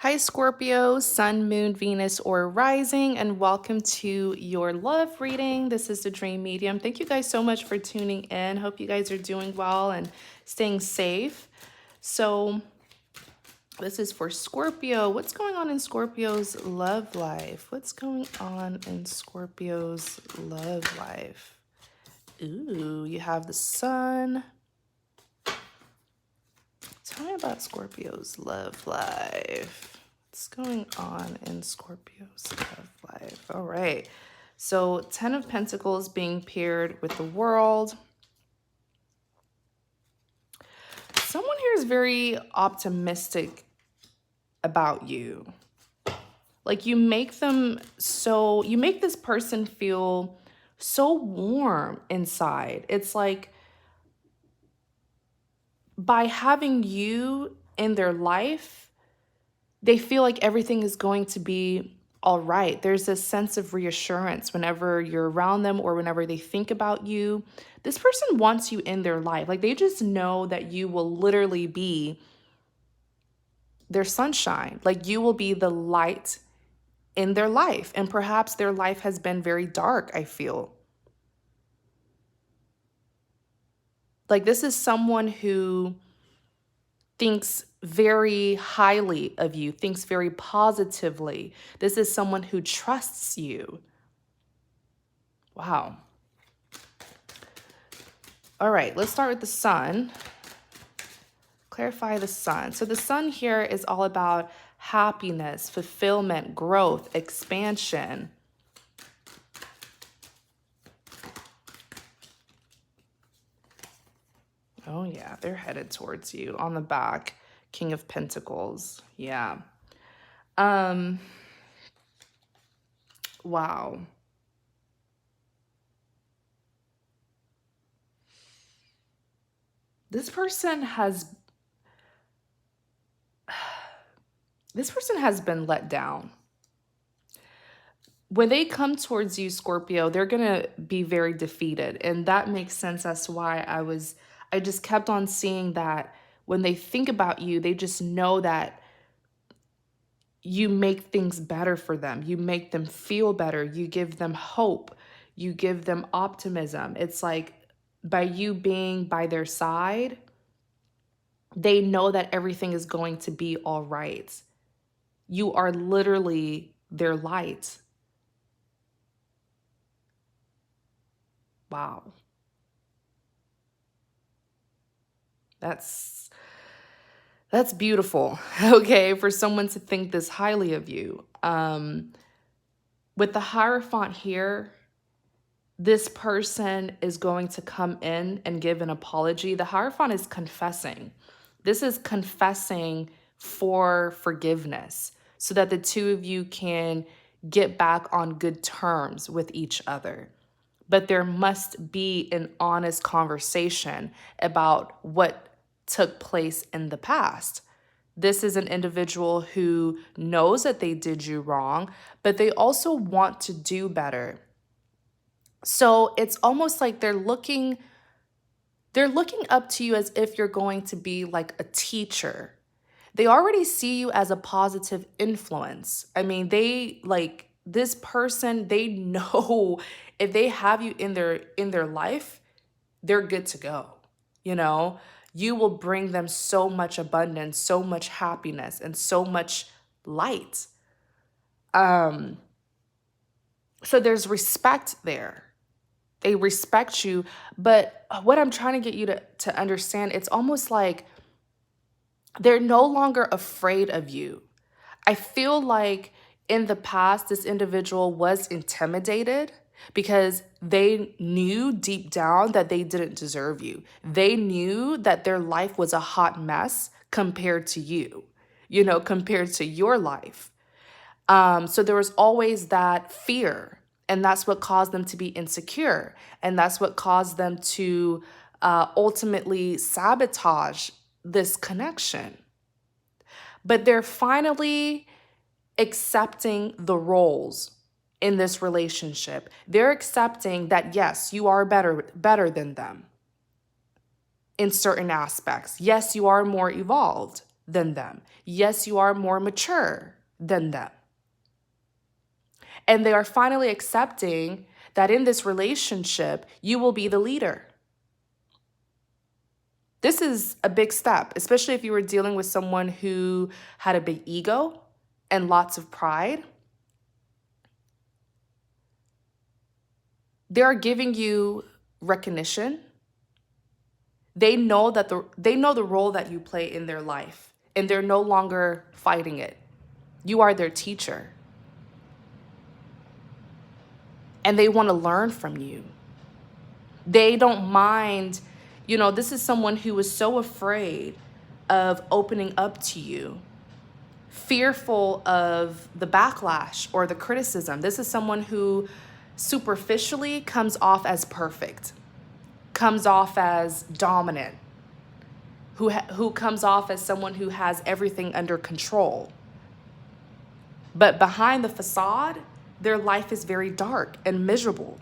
Hi, Scorpio, Sun, Moon, Venus, or Rising, and welcome to your love reading. This is the Dream Medium. Thank you guys so much for tuning in. Hope you guys are doing well and staying safe. So, this is for Scorpio. What's going on in Scorpio's love life? What's going on in Scorpio's love life? Ooh, you have the Sun. Tell me about Scorpio's love life. What's going on in Scorpio's love life? All right. So 10 of Pentacles being paired with the World. Someone here is very optimistic about you. Like you make this person feel so warm inside. It's like by having you in their life, they feel like everything is going to be all right. There's a sense of reassurance whenever you're around them or whenever they think about you. This person wants you in their life. Like they just know that you will literally be their sunshine. Like you will be the light in their life. And perhaps their life has been very dark, I feel. Like this is someone who thinks very highly of you, thinks very positively. This is someone who trusts you. Wow. All right, let's start with the Sun. Clarify the Sun. So the Sun here is all about happiness, fulfillment, growth, expansion. Oh yeah, they're headed towards you on the back. King of Pentacles. Yeah. Wow. This person has been let down. When they come towards you, Scorpio, they're going to be very defeated. And that makes sense as to why I just kept on seeing that when they think about you, they just know that you make things better for them. You make them feel better. You give them hope. You give them optimism. It's like by you being by their side, they know that everything is going to be all right. You are literally their light. Wow. That's beautiful, okay, for someone to think this highly of you. With the Hierophant here, this person is going to come in and give an apology. The Hierophant is confessing. This is confessing for forgiveness so that the two of you can get back on good terms with each other. But there must be an honest conversation about what took place in the past. This is an individual who knows that they did you wrong, but they also want to do better. So it's almost like they're looking up to you as if you're going to be like a teacher. They already see you as a positive influence. I mean, this person, they know if they have you in their life, they're good to go. You know, you will bring them so much abundance, so much happiness, and so much light. So there's respect there. They respect you. But what I'm trying to get you to understand, it's almost like they're no longer afraid of you. I feel like in the past, this individual was intimidated because they knew deep down that they didn't deserve you. They knew that their life was a hot mess compared to you, compared to your life. So there was always that fear. And that's what caused them to be insecure. And that's what caused them to ultimately sabotage this connection. But they're finally accepting the roles in this relationship. They're accepting that, yes, you are better than them in certain aspects. Yes, you are more evolved. than them. Yes, you are more mature than them. And they are finally accepting that in this relationship, you will be the leader. This is a big step, especially if you were dealing with someone who had a big ego and lots of pride. They are giving you recognition. They know the role that you play in their life, and they're no longer fighting it. You are their teacher. And they want to learn from you. They don't mind, this is someone who is so afraid of opening up to you, fearful of the backlash or the criticism. This is someone who superficially comes off as perfect, comes off as dominant, who comes off as someone who has everything under control. But behind the facade, their life is very dark and miserable.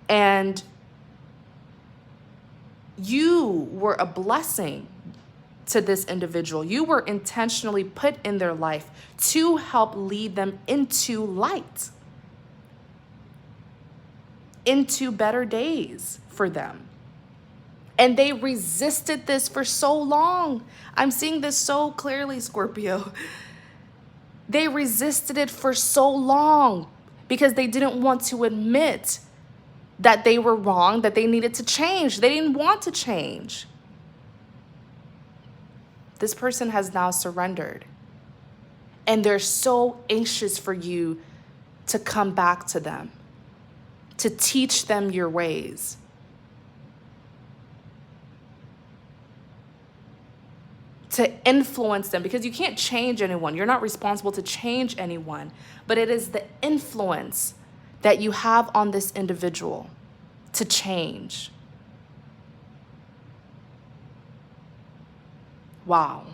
And you were a blessing to this individual. You were intentionally put in their life to help lead them into light, into better days for them. And they resisted this for so long. I'm seeing this so clearly, Scorpio. They resisted it for so long because they didn't want to admit that they were wrong, that they needed to change. They didn't want to change. This person has now surrendered. And they're so anxious for you to come back to them, to teach them your ways. To influence them, because you can't change anyone. You're not responsible to change anyone, but it is the influence that you have on this individual to change. Wow.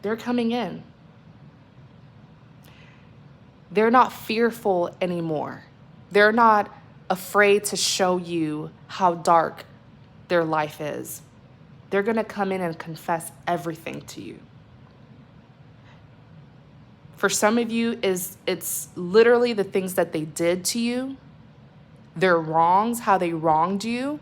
They're coming in. They're not fearful anymore. They're not afraid to show you how dark their life is. They're going to come in and confess everything to you. For some of you, it's literally the things that they did to you, their wrongs, how they wronged you.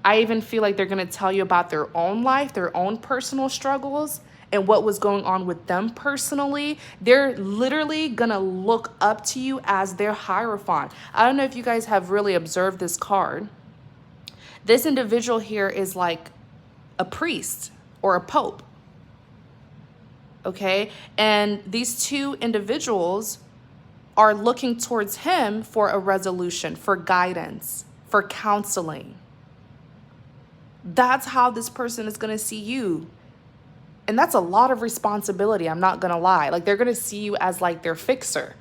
I even feel like they're going to tell you about their own life, their own personal struggles, and what was going on with them personally. They're literally going to look up to you as their Hierophant. I don't know if you guys have really observed this card. This individual here is like a priest or a pope. Okay? And these two individuals are looking towards him for a resolution, for guidance, for counseling. That's how this person is going to see you. And that's a lot of responsibility, I'm not going to lie. Like, they're going to see you as like their fixer.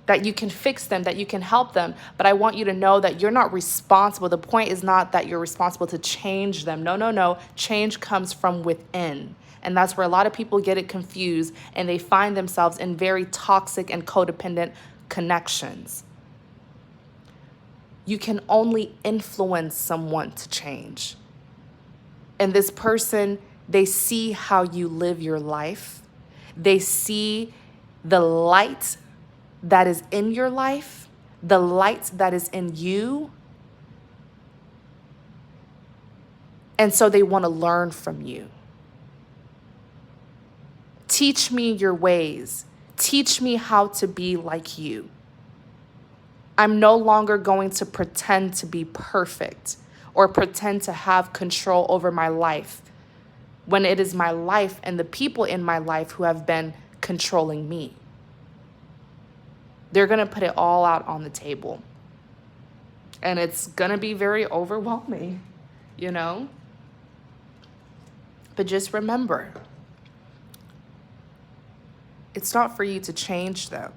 That you can fix them, that you can help them. But I want you to know that you're not responsible. The point is not that you're responsible to change them. No. Change comes from within. And that's where a lot of people get it confused and they find themselves in very toxic and codependent connections. You can only influence someone to change. And this person, they see how you live your life. They see the light that is in your life, the light that is in you. And so they want to learn from you. Teach me your ways. Teach me how to be like you. I'm no longer going to pretend to be perfect or pretend to have control over my life when it is my life and the people in my life who have been controlling me. They're going to put it all out on the table. And it's going to be very overwhelming, But just remember, it's not for you to change them.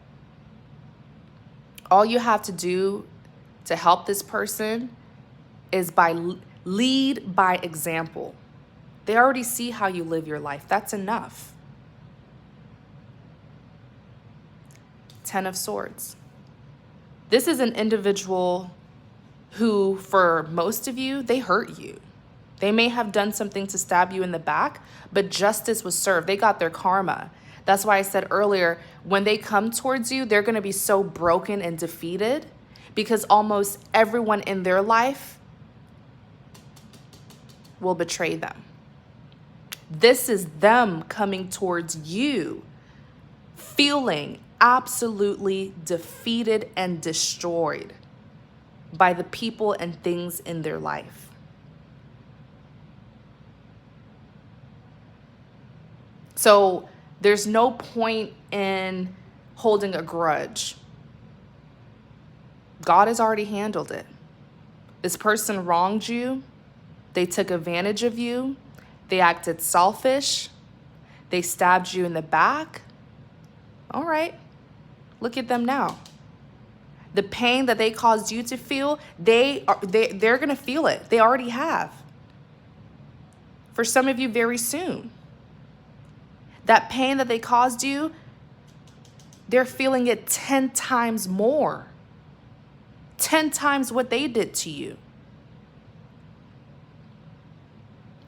All you have to do to help this person is lead by example. They already see how you live your life. That's enough. 10 of Swords. This is an individual who, for most of you, they hurt you. They may have done something to stab you in the back, but justice was served. They got their karma. That's why I said earlier, when they come towards you, they're going to be so broken and defeated because almost everyone in their life will betray them. This is them coming towards you, feeling absolutely defeated and destroyed by the people and things in their life. So there's no point in holding a grudge. God has already handled it. This person wronged you. They took advantage of you. They acted selfish. They stabbed you in the back. All right, look at them now. The pain that they caused you to feel, they're going to feel it. They already have. For some of you, very soon. That pain that they caused you, they're feeling it 10 times more. 10 times what they did to you.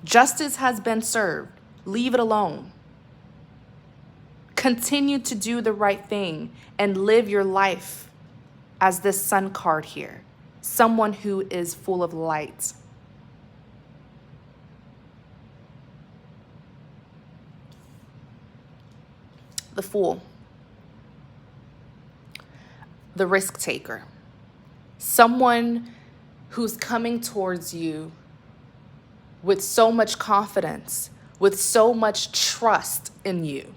Justice has been served. Leave it alone. Continue to do the right thing and live your life as this sun card here. Someone who is full of light. The Fool. The risk taker. Someone who's coming towards you with so much confidence, with so much trust in you.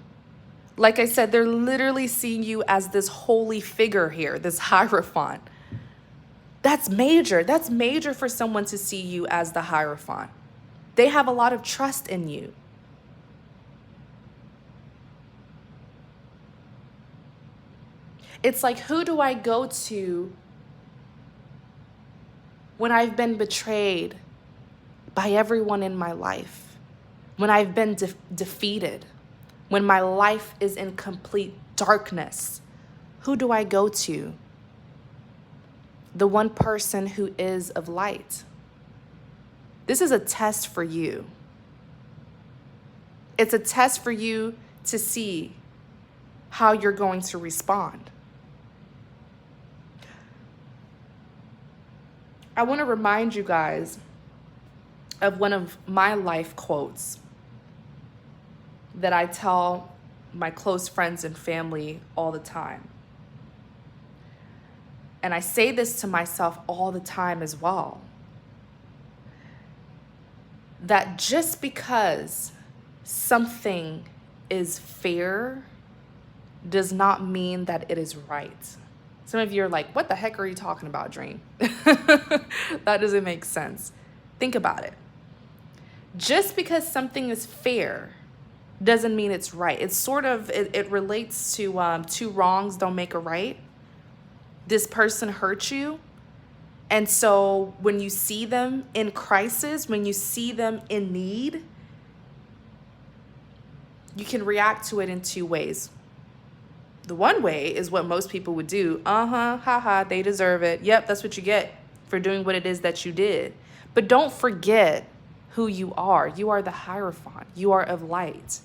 Like I said, they're literally seeing you as this holy figure here, this Hierophant. That's major. That's major for someone to see you as the Hierophant. They have a lot of trust in you. It's like, who do I go to when I've been betrayed by everyone in my life? When I've been defeated? When my life is in complete darkness? Who do I go to? The one person who is of light. This is a test for you. It's a test for you to see how you're going to respond. I want to remind you guys of one of my life quotes that I tell my close friends and family all the time. And I say this to myself all the time as well. That just because something is fair does not mean that it is right. Some of you are like, what the heck are you talking about, Dream? That doesn't make sense. Think about it. Just because something is fair doesn't mean it's right. It's sort of, it relates to two wrongs don't make a right. This person hurt you. And so when you see them in crisis, when you see them in need, you can react to it in two ways. The one way is what most people would do. Haha, they deserve it. Yep, that's what you get for doing what it is that you did. But don't forget who you are. You are the Hierophant. You are of light.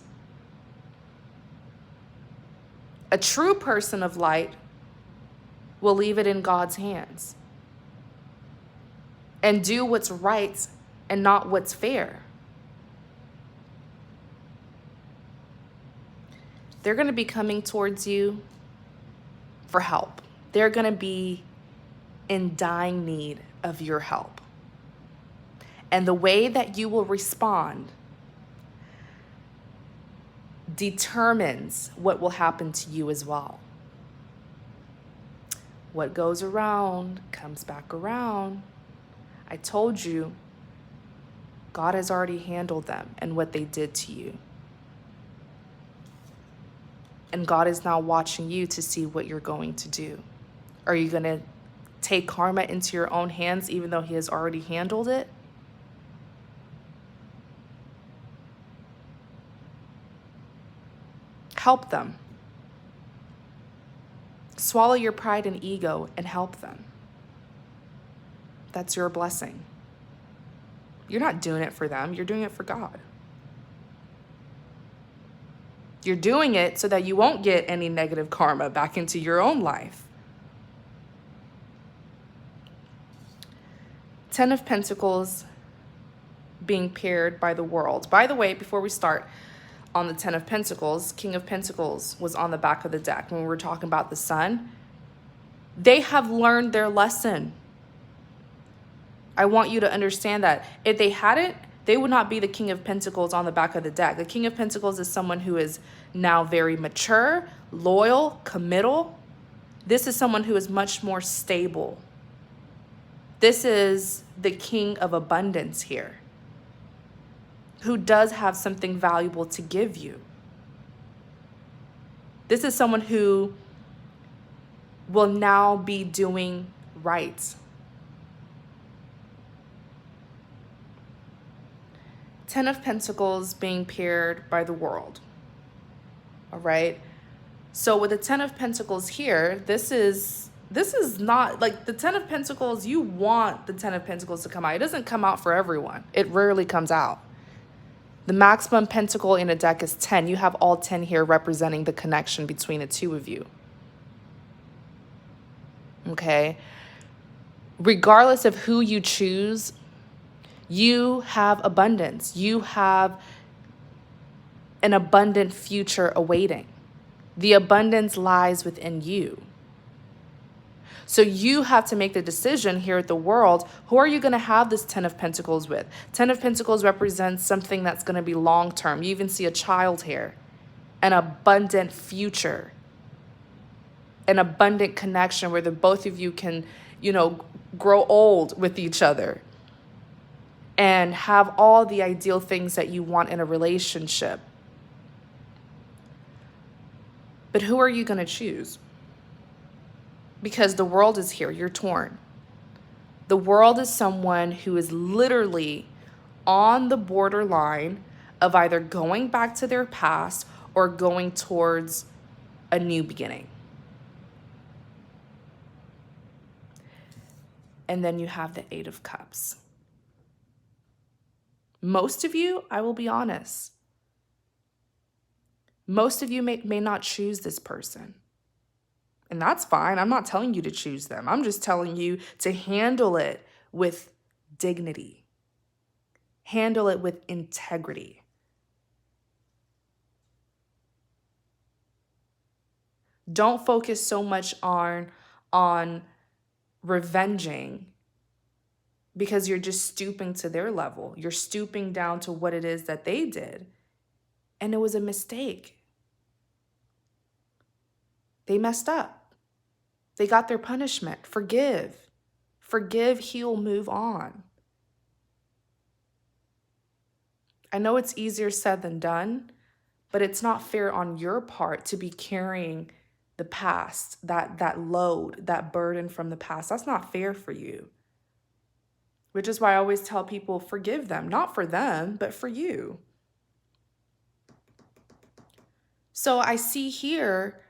A true person of light will leave it in God's hands and do what's right and not what's fair. They're going to be coming towards you for help. They're going to be in dying need of your help. And the way that you will respond determines what will happen to you as well. What goes around comes back around. I told you, God has already handled them and what they did to you. And God is now watching you to see what you're going to do. Are you going to take karma into your own hands even though he has already handled it? Help them. Swallow your pride and ego and help them. That's your blessing. You're not doing it for them. You're doing it for God. You're doing it so that you won't get any negative karma back into your own life. 10 of Pentacles being paired by the World. By the way, before we start on the 10 of Pentacles, King of Pentacles was on the back of the deck when we were talking about the Sun. They have learned their lesson. I want you to understand that. If they hadn't, they would not be the King of Pentacles on the back of the deck. The King of Pentacles is someone who is now very mature, loyal, committal. This is someone who is much more stable. This is the King of Abundance here, who does have something valuable to give you. This is someone who will now be doing right. 10 of Pentacles being paired by the World. All right. So with the 10 of Pentacles here, this is not like the 10 of Pentacles. You want the 10 of Pentacles to come out. It doesn't come out for everyone. It rarely comes out. The maximum pentacle in a deck is 10. You have all 10 here representing the connection between the two of you. Okay. Regardless of who you choose, you have abundance. You have an abundant future awaiting. The abundance lies within you. So you have to make the decision here at the World. Who are you going to have this 10 of Pentacles with? 10 of Pentacles represents something that's going to be long term. You even see a child here. An abundant future. An abundant connection where the both of you can, grow old with each other. And have all the ideal things that you want in a relationship. But who are you going to choose? Because the World is here. You're torn. The World is someone who is literally on the borderline of either going back to their past or going towards a new beginning. And then you have the 8 of Cups. Most of you, I will be honest, most of you may not choose this person. And that's fine. I'm not telling you to choose them. I'm just telling you to handle it with dignity. Handle it with integrity. Don't focus so much on revenging because you're just stooping to their level. You're stooping down to what it is that they did. And it was a mistake. They messed up. They got their punishment. Forgive. Forgive, heal, move on. I know it's easier said than done, but it's not fair on your part to be carrying the past, that load, that burden from the past. That's not fair for you. Which is why I always tell people, forgive them, not for them, but for you. So I see here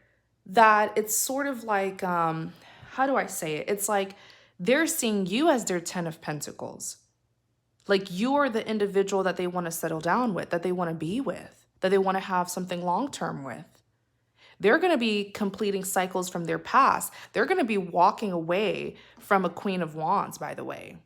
that it's sort of like, how do I say it? It's like they're seeing you as their 10 of Pentacles. Like you are the individual that they want to settle down with, that they want to be with, that they want to have something long-term with. They're going to be completing cycles from their past. They're going to be walking away from a Queen of Wands, by the way.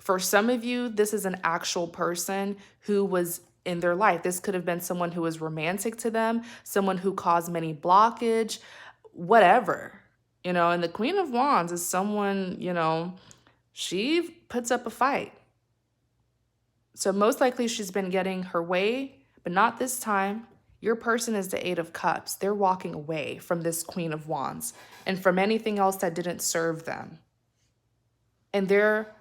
For some of you, this is an actual person who was in their life. This could have been someone who was romantic to them, someone who caused many blockage, whatever. And the Queen of Wands is someone, she puts up a fight. So most likely she's been getting her way, but not this time. Your person is the 8 of Cups. They're walking away from this Queen of Wands and from anything else that didn't serve them. And they're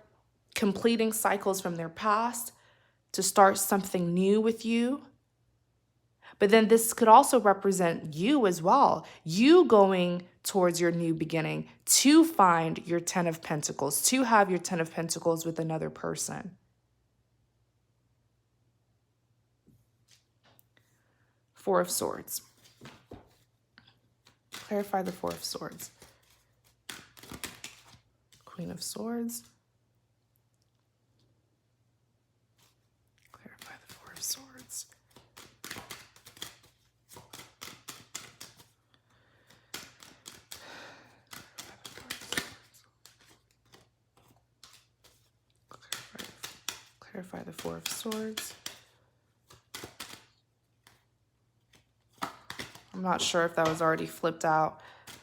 completing cycles from their past to start something new with you. But then this could also represent you as well. You going towards your new beginning to find your 10 of Pentacles, to have your 10 of Pentacles with another person. Four of Swords. Clarify the Four of Swords. Queen of Swords. Clarify the Four of Swords. Clarify the Four of Swords. I'm not sure if that was already flipped out.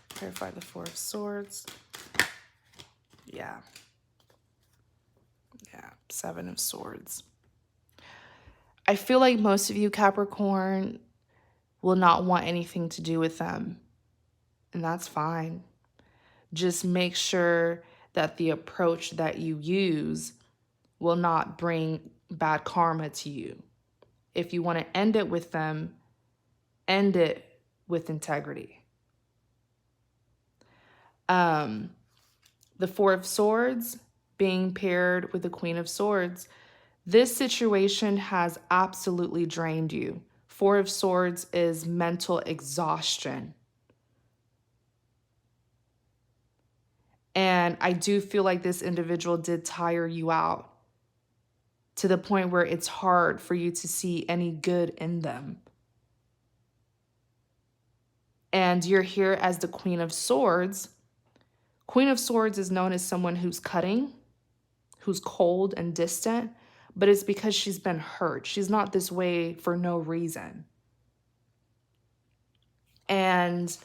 Clarify the Four of Swords. Yeah. Yeah, Seven of Swords. I feel like most of you, Capricorn, will not want anything to do with them. And that's fine. Just make sure that the approach that you use will not bring bad karma to you. If you want to end it with them, end it with integrity. The Four of Swords being paired with the Queen of Swords, this situation has absolutely drained you. Four of Swords is mental exhaustion. And I do feel like this individual did tire you out to the point where it's hard for you to see any good in them. And you're here as the Queen of Swords. Queen of Swords is known as someone who's cutting, who's cold and distant, but it's because she's been hurt. She's not this way for no reason. And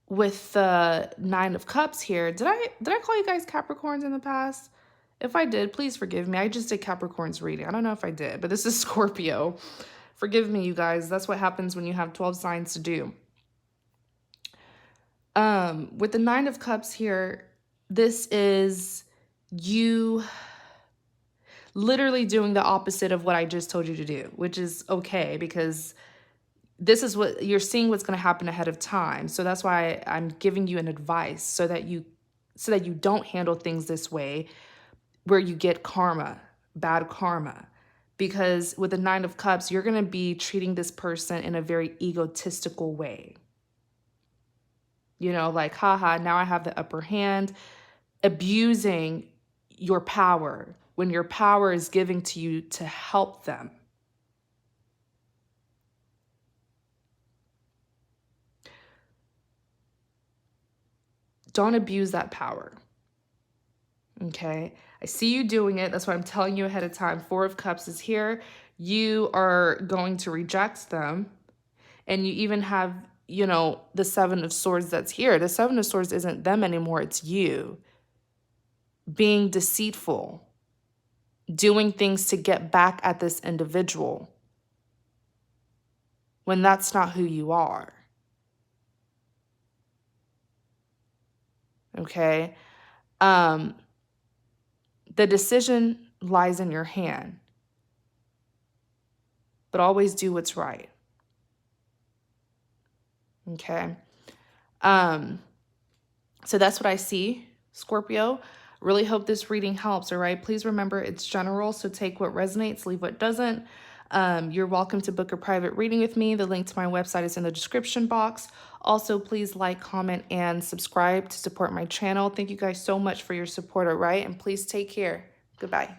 with the Nine of Cups here, did I call you guys Capricorns in the past? If I did, please forgive me. I just did Capricorn's reading. I don't know if I did, but this is Scorpio. Forgive me, you guys. That's what happens when you have 12 signs to do. With the Nine of Cups here, this is you literally doing the opposite of what I just told you to do, which is okay because this is what you're seeing what's going to happen ahead of time. So that's why I'm giving you an advice so that you don't handle things this way where you get karma, bad karma. Because with the Nine of Cups, you're going to be treating this person in a very egotistical way. You know, like, haha, now I have the upper hand, abusing your power when your power is given to you to help them. Don't abuse that power. Okay? I see you doing it. That's why I'm telling you ahead of time. Four of Cups is here. You are going to reject them. And you even have, you know, the Seven of Swords that's here. The Seven of Swords isn't them anymore. It's you. Being deceitful. Doing things to get back at this individual. When that's not who you are. Okay? The decision lies in your hand. But always do what's right. Okay? So that's what I see, Scorpio. Really hope this reading helps, all right? Please remember it's general, so take what resonates, leave what doesn't. You're welcome to book a private reading with me. The link to my website is in the description box. Also, please like, comment, and subscribe to support my channel. Thank you guys so much for your support, all right? And please take care. Goodbye.